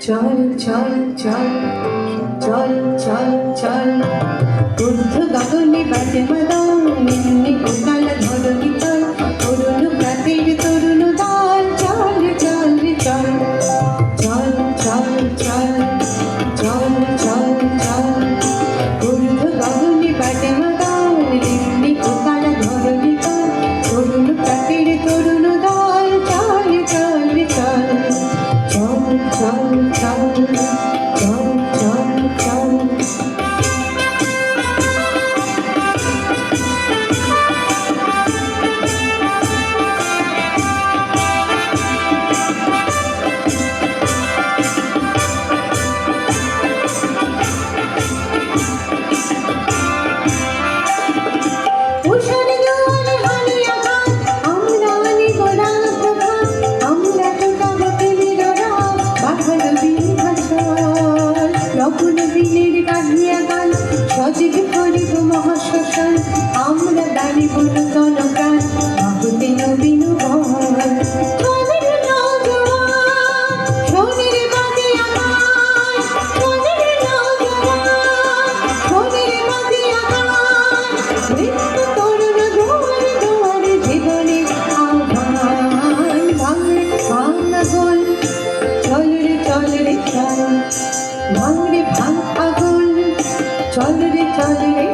চল চল চল চল চল চল ঊর্ধ্ব গগনে বাজে মাদল নিম্নে উকাল ধরণী তল তরুণ প্রাতের তরুণ দল চল চল চল চল চল চল চল চল চল ঊর্ধ্ব গগনে বাজে মাদল নিম্নে উকাল ধরণী তল তরুণ প্রাতের তরুণ দল চল চল চল চল চল চল চল চল চল সজীব করিব মহাশ্মশান আমরা দাঁড়িব নূতন প্রাণ আহুতি নবীন বল সোনের নওজোয়ান সোনের বাদে আকাশ সোনের নওজোয়ান সোনের বাদে আকাশ মৃত্যু তরুণ দুয়ারে দুয়ারে জীবনে আহ্বান ভাঙরে ভাঙা গোল চল রে চল ভাঙরে ভাঙ আগুন চল রে